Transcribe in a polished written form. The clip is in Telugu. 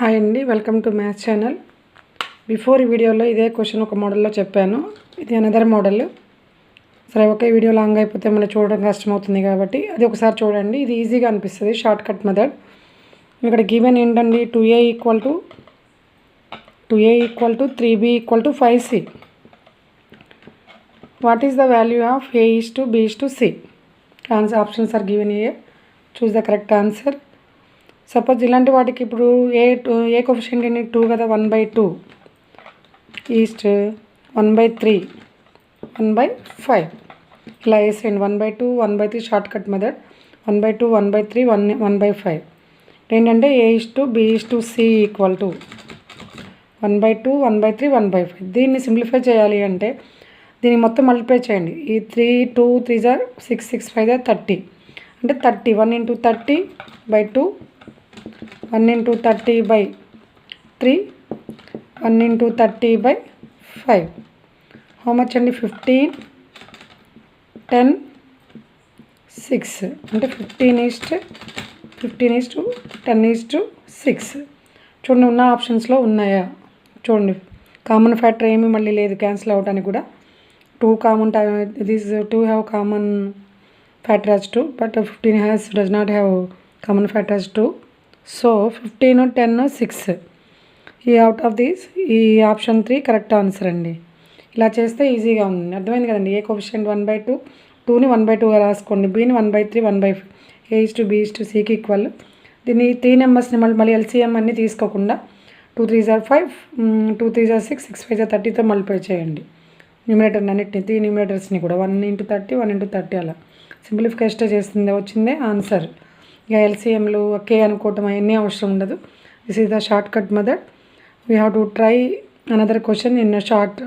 హాయ్ అండి, welcome to maths channel. Before ఈ వీడియోలో ఇదే క్వశ్చన్ ఒక మోడల్లో చెప్పాను. ఇది అనదర్ మోడల్. సరే, ఒకే వీడియో లాంగ్ అయిపోతే మళ్ళీ చూడడం కష్టమవుతుంది కాబట్టి అది ఒకసారి చూడండి. ఇది ఈజీగా అనిపిస్తుంది, షార్ట్ కట్ మెథడ్. ఇక్కడ గివెన్ ఏంటండి, 2a equal to 3b equal to 5c. What is the value of a is to b is to c? Options are given here. Choose the correct answer. Suppose ఇలాంటి వాటికి ఇప్పుడు ఏ కోఎఫిషియంట్ ఏంటి, 2 కదా, 1/2 ఈస్ట్ 1/3 1/5 ఇలా వేసేయండి. 1/2 1/3 షార్ట్ కట్ మెథడ్. 1/2 1/3 1/5 ఏంటంటే a is to b is to c equal to 1/2 1/3 1/5. దీన్ని సింప్లిఫై చేయాలి అంటే దీన్ని మొత్తం మల్టిప్లై చేయండి. ఈ 3 2 3 6 6 5 30 అంటే 30 1 into 30/2 1 into 30/3 1 into 30/5 how much అండి, 15 10 6 అంటే 15:10:6. చూడండి, ఉన్న ఆప్షన్స్లో ఉన్నాయా చూడండి. కామన్ ఫ్యాక్టర్ ఏమీ మళ్ళీ లేదు క్యాన్సిల్ అవడానికి కూడా. 2 common, this 2 have common factor as 2 but 15 does not have common factor as 2. So 15 10 6 ఈ అవుట్ ఆఫ్ దీస్ ఈ ఆప్షన్ 3 కరెక్ట్ ఆన్సర్ అండి. ఇలా చేస్తే ఈజీగా ఉంది, అర్థమైంది కదండి. ఏ కోఎఫిషియంట్ 1/2, 2ని 1/2గా రాసుకోండి, bని 1/3 1/5 a is to b is to cకి ఈక్వల్. దీన్ని 3 నెంబర్స్ని మళ్ళీ ఎల్సిఎం అన్నీ తీసుకోకుండా 2 3 5 2 3 6 6 5 30తో మల్టిప్లై చేయండి. న్యూమినేటర్ అన్నిటిని 3 న్యూమినేటర్స్ని కూడా 1 into 30 1 into 30 అలా సింప్లిఫికేషన్ చేస్తుంది, వచ్చిందే ఆన్సర్. ఇక ఎల్సిఎంలు ఓకే అనుకోవటం అవన్నీ అవసరం ఉండదు. This is the short cut method. We have to try another question in short